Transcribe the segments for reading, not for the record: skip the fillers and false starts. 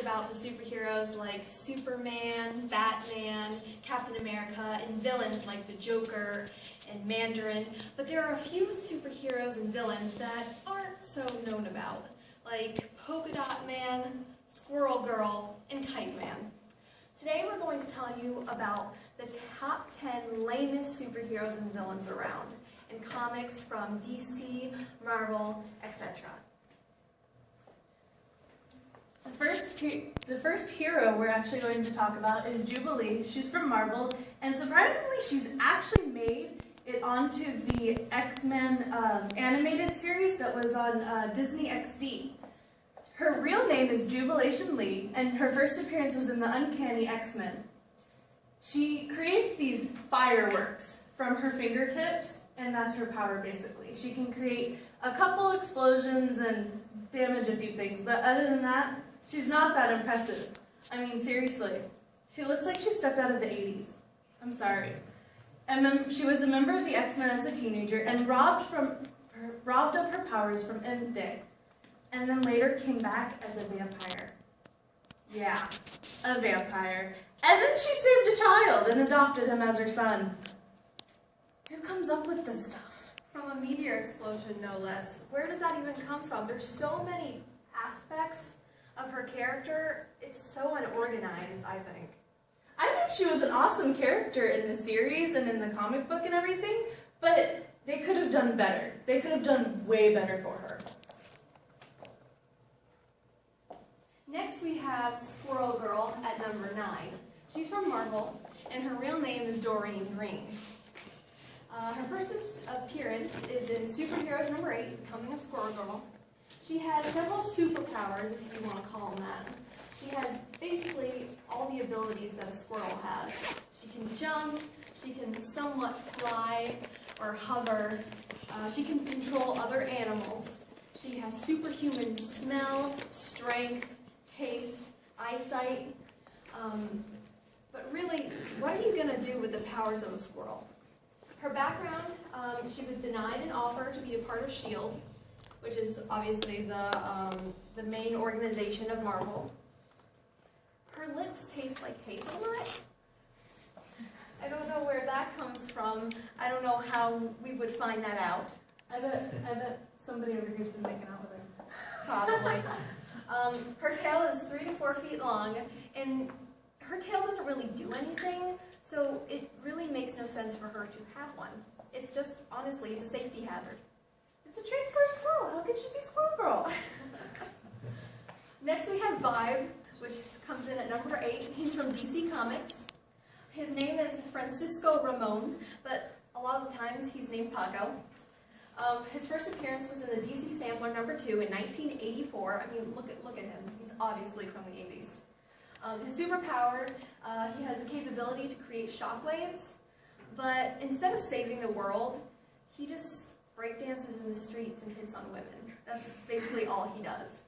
about the superheroes like Superman, Batman, Captain America, and villains like the Joker and Mandarin, but there are a few superheroes and villains that aren't so known about, like Polka Dot Man, Squirrel Girl, and Kite Man. Today we're going to tell you about the top 10 lamest superheroes and villains around in comics from DC, Marvel, etc. The first hero we're actually going to talk about is Jubilee. She's from Marvel, and surprisingly, she's actually made it onto the X-Men animated series that was on Disney XD. Her real name is Jubilation Lee, and her first appearance was in the Uncanny X-Men. She creates these fireworks from her fingertips, and that's her power basically. She can create a couple explosions and damage a few things, but other than that, she's not that impressive. I mean, seriously. She looks like she stepped out of the 80s. I'm sorry. She was a member of the X-Men as a teenager and robbed of her powers from End Day. And then later came back as a vampire. Yeah, a vampire. And then she saved a child and adopted him as her son. Who comes up with this stuff? From a meteor explosion, no less. Where does that even come from? There's so many aspects of her character. It's so unorganized, I think. I think she was an awesome character in the series and in the comic book and everything, but they could have done better. They could have done way better for her. Next we have Squirrel Girl at number 9. She's from Marvel, and her real name is Doreen Green. Her first appearance is in Superheroes number 8, Coming of Squirrel Girl. She has several superpowers, if you want to call them that. She has basically all the abilities that a squirrel has. She can jump, she can somewhat fly or hover, she can control other animals. She has superhuman smell, strength, taste, eyesight. But really, what are you going to do with the powers of a squirrel? Her background, she was denied an offer to be a part of S.H.I.E.L.D., which is obviously the main organization of Marvel. Her lips taste like hazelnut. I don't know where that comes from. I don't know how we would find that out. I bet somebody over here's been making out with her. Probably. Her tail is 3 to 4 feet long, and her tail doesn't really do anything, so it really makes no sense for her to have one. It's just, honestly, it's a safety hazard. It's a treat for a squirrel. How could she be Squirrel Girl? Next we have Vibe, which comes in at number 8. He's from DC Comics. His name is Francisco Ramon, but a lot of the times he's named Paco. His first appearance was in the DC Sampler number 2 in 1984. I mean, look at him. He's obviously from the 80s. His superpower, he has the capability to create shockwaves, but instead of saving the world, he just breakdances in the streets and hits on women. That's basically all he does.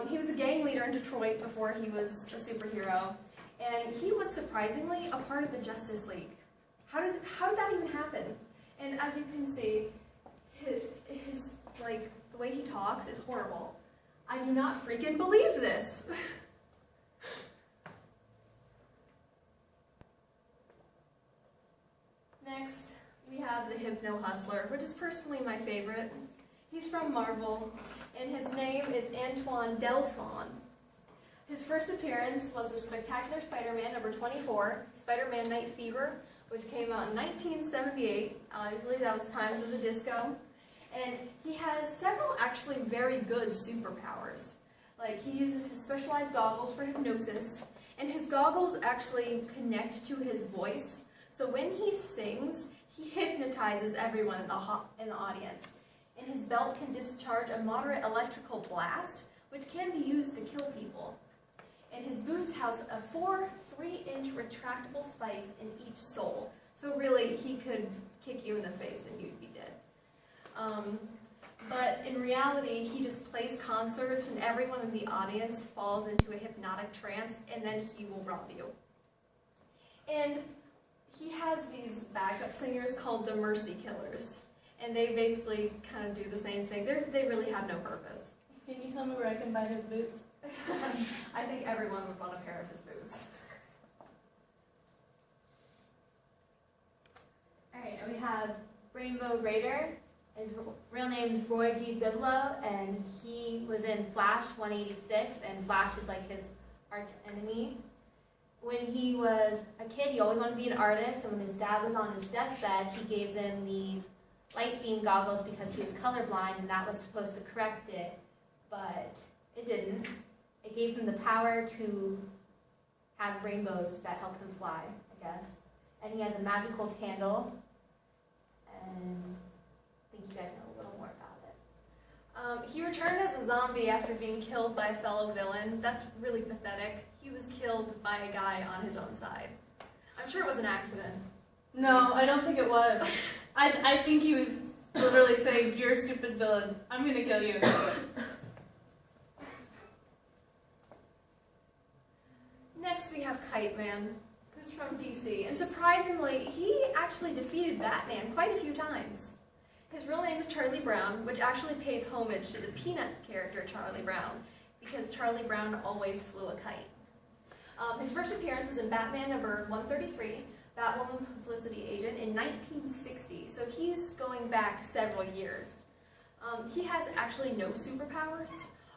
He was a gang leader in Detroit before he was a superhero, and he was surprisingly a part of the Justice League. How did that even happen? And as you can see, his the way he talks is horrible. I do not freaking believe this. Next, we have the Hypno Hustler, which is personally my favorite. He's from Marvel, and his name is Antoine Delson. His first appearance was the Spectacular Spider-Man number 24, Spider-Man Night Fever, which came out in 1978. I believe that was Times of the Disco. And he has several actually very good superpowers. Like, he uses his specialized goggles for hypnosis, and his goggles actually connect to his voice. So when he sings, he hypnotizes everyone in the audience. And his belt can discharge a moderate electrical blast, which can be used to kill people. And his boots house 4 3-inch retractable spikes in each sole. So really, he could kick you in the face and you'd be dead. But in reality, he just plays concerts and everyone in the audience falls into a hypnotic trance, and then he will rob you. And he has these backup singers called the Mercy Killers, and they basically kind of do the same thing. They really have no purpose. Can you tell me where I can buy his boots? I think everyone would want a pair of his boots. Alright, and we have Rainbow Raider. His real name is Roy G. Bigelow, and he was in Flash 186, and Flash is like his arch enemy. When he was a kid, he always wanted to be an artist, and when his dad was on his deathbed, he gave them these light beam goggles because he was colorblind, and that was supposed to correct it, but it didn't. It gave him the power to have rainbows that help him fly, I guess. And he has a magical candle, and I think you guys know a little more about it. He returned as a zombie after being killed by a fellow villain. That's really pathetic. He was killed by a guy on his own side. I'm sure it was an accident. No, I don't think it was. I think he was literally saying, "You're a stupid villain. I'm gonna kill you." Next we have Kite Man, who's from DC, and surprisingly, he actually defeated Batman quite a few times. His real name is Charlie Brown, which actually pays homage to the Peanuts character Charlie Brown, because Charlie Brown always flew a kite. His first appearance was in Batman number 133, Batwoman Publicity Agent, in 1960, so he's going back several years. He has actually no superpowers.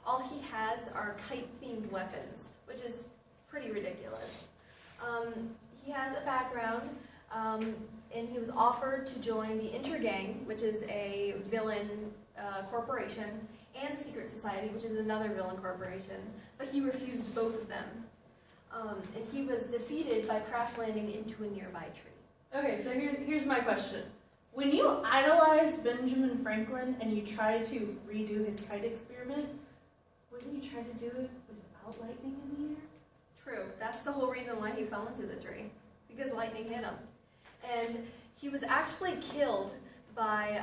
All he has are kite-themed weapons, which is pretty ridiculous. He has a background, and he was offered to join the Intergang, which is a villain corporation, and the Secret Society, which is another villain corporation, but he refused both of them. And he was defeated by crash landing into a nearby tree. Okay, so here's my question. When you idolize Benjamin Franklin and you try to redo his kite experiment, wouldn't you try to do it without lightning in the air? True. That's the whole reason why he fell into the tree, because lightning hit him. And he was actually killed by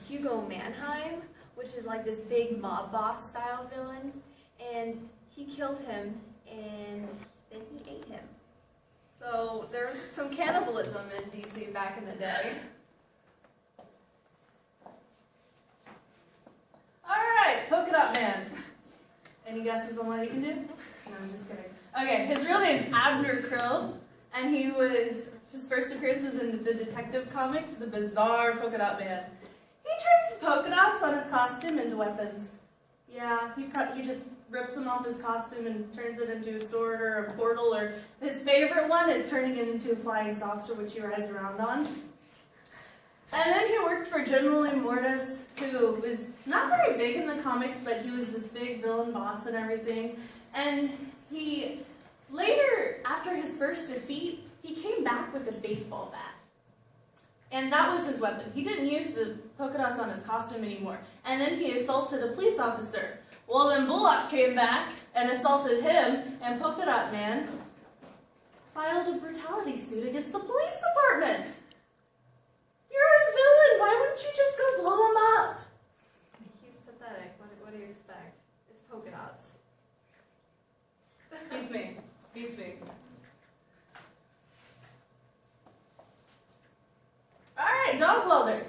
Hugo Mannheim, which is like this big mob boss style villain, and he killed him, and then he ate him. So there's some cannibalism in DC back in the day. Alright, Polka Dot Man. Any guesses on what he can do? No, I'm just kidding. Okay, his real name's Abner Krill, and his first appearance was in the Detective Comics, The Bizarre Polka Dot Man. He turns the polka dots on his costume into weapons. Yeah, he just rips them off his costume and turns it into a sword or a portal, or his favorite one is turning it into a flying saucer, which he rides around on. And then he worked for General Immortus, who was not very big in the comics, but he was this big villain boss and everything. And he, later, after his first defeat, he came back with a baseball bat. And that was his weapon. He didn't use the polka dots on his costume anymore. And then he assaulted a police officer. Well, then Bullock came back and assaulted him, and Polka Dot Man filed a brutality suit against the police department. You're a villain. Why wouldn't you just go blow him up? He's pathetic. What do you expect? It's polka dots. Beats me. Beats me. Alright, Dog Welder.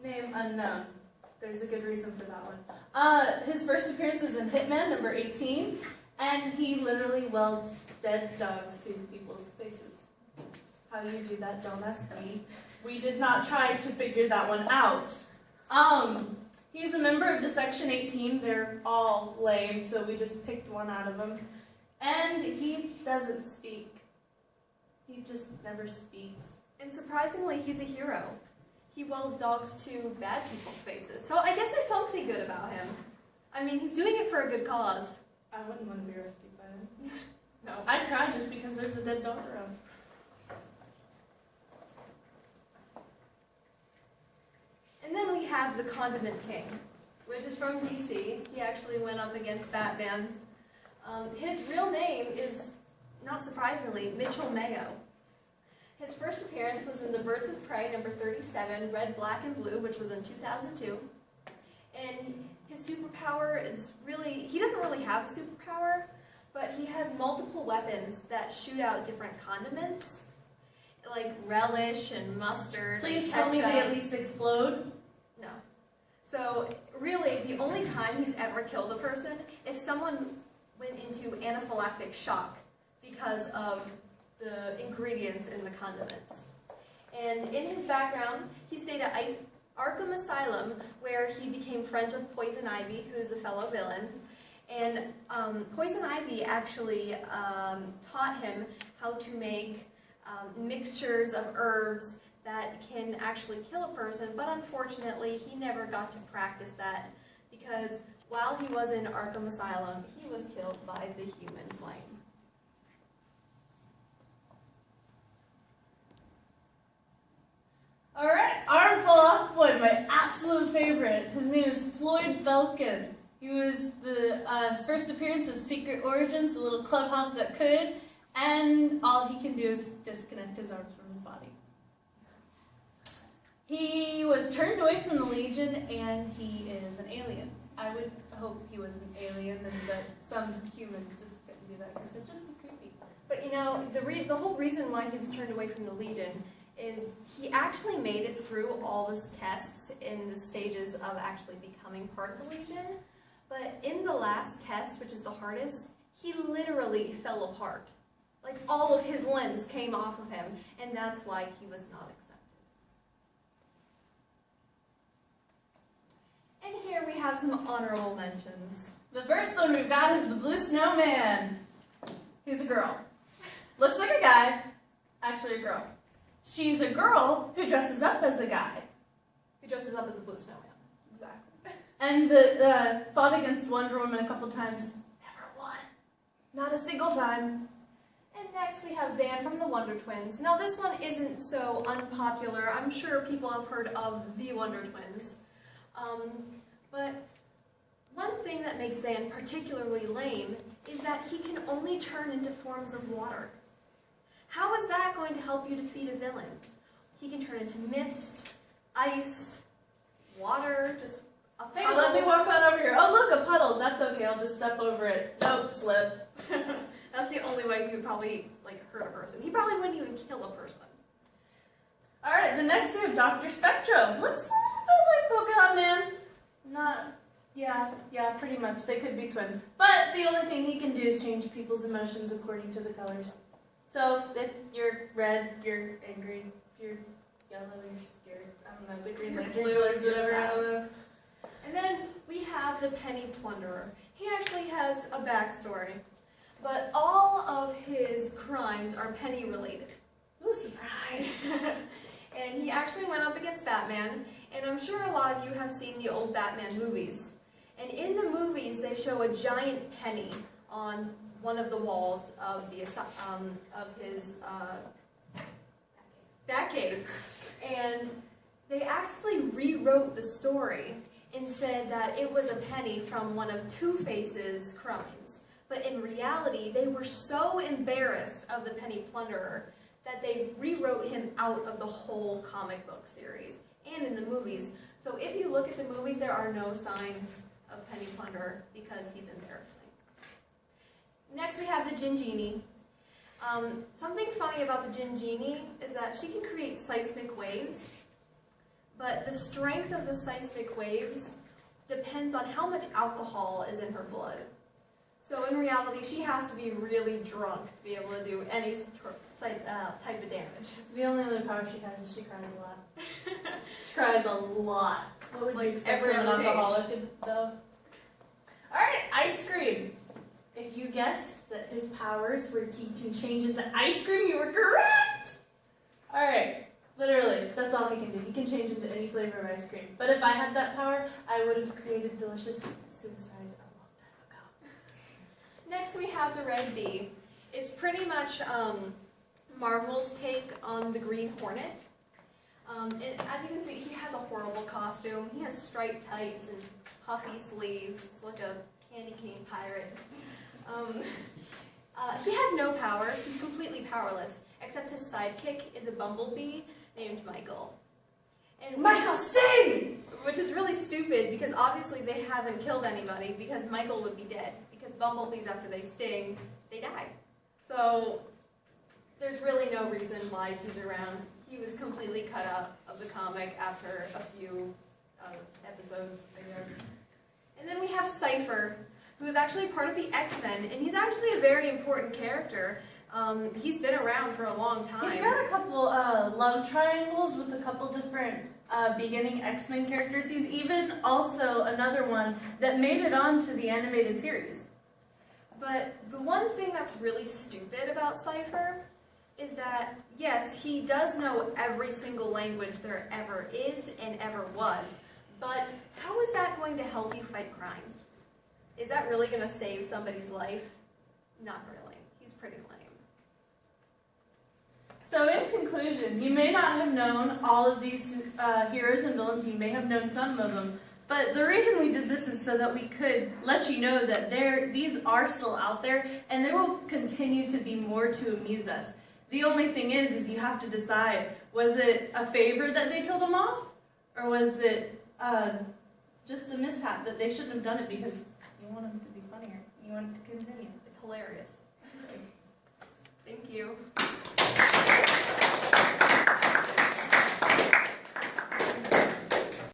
Name unknown. There's a good reason for that one. His first appearance was in Hitman number 18, and he literally welds dead dogs to people's faces. How you do that, don't ask me. We did not try to figure that one out. He's a member of the Section 8 team. They're all lame, so we just picked one out of them. And he doesn't speak. He just never speaks. And surprisingly, he's a hero. He welds dogs to bad people's faces. So I guess there's something good about him. I mean, he's doing it for a good cause. I wouldn't want to be rescued by him. No. I'd cry just because there's a dead dog around. And then we have the Condiment King, which is from DC. He actually went up against Batman. His real name is, not surprisingly, Mitchell Mayo. His first appearance was in The Birds of Prey, number 37, Red, Black, and Blue, which was in 2002. And his superpower is really, he doesn't really have a superpower, but he has multiple weapons that shoot out different condiments, like relish and mustard. Please and tell me they ketchup. at least explode. No. So really, the only time he's ever killed a person if someone went into anaphylactic shock because of the ingredients in the condiments. And in his background, he stayed at Arkham Asylum, where he became friends with Poison Ivy, who is a fellow villain. And Poison Ivy actually taught him how to make mixtures of herbs that can actually kill a person, but unfortunately he never got to practice that because while he was in Arkham Asylum, he was killed by the human flame. Alright, Arm Fall Off Boy, my absolute favorite. His name is Floyd Belkin. He was his first appearance was Secret Origins, the little clubhouse that could, and all he can do is disconnect his arms from his body. He was turned away from the Legion, and he is an alien. I would hope he was an alien and that some human just couldn't do that because it'd just be creepy. But you know, the whole reason why he was turned away from the Legion is he actually made it through all his tests in the stages of actually becoming part of the Legion. But in the last test, which is the hardest, he literally fell apart. Like all of his limbs came off of him, and that's why he was not accepted. And here we have some honorable mentions. The first one we've got is the Blue Snowman. He's a girl. Looks like a guy, actually a girl. She's a girl who dresses up as a guy. Who dresses up as the Blue Snowman. Exactly. And the fought against Wonder Woman a couple times. Never won. Not a single time. And next we have Zan from the Wonder Twins. Now this one isn't so unpopular. I'm sure people have heard of the Wonder Twins. But one thing that makes Zan particularly lame is that he can only turn into forms of water. How is that going to help you defeat a villain? He can turn into mist, ice, water, just a puddle. Hey, let me walk on over here. Oh, look, a puddle. That's okay. I'll just step over it. Nope, slip. That's the only way he would probably hurt a person. He probably wouldn't even kill a person. All right, the next we have Dr. Spectro. Looks a little bit like Pokemon Man. Not, yeah, pretty much. They could be twins. But the only thing he can do is change people's emotions according to the colors. So if you're red, you're angry. If you're yellow, you're scared. I don't know, the Green Lantern blue, colors, whatever. I don't know. And then we have the Penny Plunderer. He actually has a backstory, but all of his crimes are penny related. Ooh, surprise! And he actually went up against Batman, and I'm sure a lot of you have seen the old Batman movies. And in the movies, they show a giant penny on one of the walls of his Batcave. And they actually rewrote the story and said that it was a penny from one of Two-Face's crimes. But in reality, they were so embarrassed of the Penny Plunderer that they rewrote him out of the whole comic book series and in the movies. So if you look at the movies, there are no signs of Penny Plunderer because he's embarrassing. Next we have the Gingini. Something funny about the Gingini is that she can create seismic waves, but the strength of the seismic waves depends on how much alcohol is in her blood. So in reality, she has to be really drunk to be able to do any type of damage. The only other power she has is she cries a lot. She cries a lot. What would you expect every from an other page. alcoholic, though? Alright, Ice Cream. If you guessed that his powers were he can change into ice cream, you were correct! Alright, literally, that's all he can do. He can change into any flavor of ice cream. But if I had that power, I would have created delicious suicide a long time ago. Next we have the Red Bee. It's pretty much Marvel's take on the Green Hornet. And as you can see, he has a horrible costume. He has striped tights and puffy sleeves. It's like a candy cane pirate. He has no powers. He's completely powerless, except his sidekick is a bumblebee named Michael. And Michael Sting! Which is really stupid because obviously they haven't killed anybody because Michael would be dead. Because bumblebees, after they sting, they die. So there's really no reason why he's around. He was completely cut out of the comic after a few episodes, I guess. And then we have Cypher, who is actually part of the X-Men, and he's actually a very important character. He's been around for a long time. He's got a couple love triangles with a couple different beginning X-Men characters. He's even also another one that made it onto the animated series. But the one thing that's really stupid about Cypher is that, yes, he does know every single language there ever is and ever was, but how is that going to help you fight crime? Is that really going to save somebody's life? Not really. He's pretty lame. So in conclusion, you may not have known all of these heroes and villains, you may have known some of them, but the reason we did this is so that we could let you know that these are still out there, and there will continue to be more to amuse us. The only thing is you have to decide, was it a favor that they killed them off? Or was it just a mishap that they shouldn't have done it because you want them to be funnier? You want it to continue. It's hilarious. Thank you.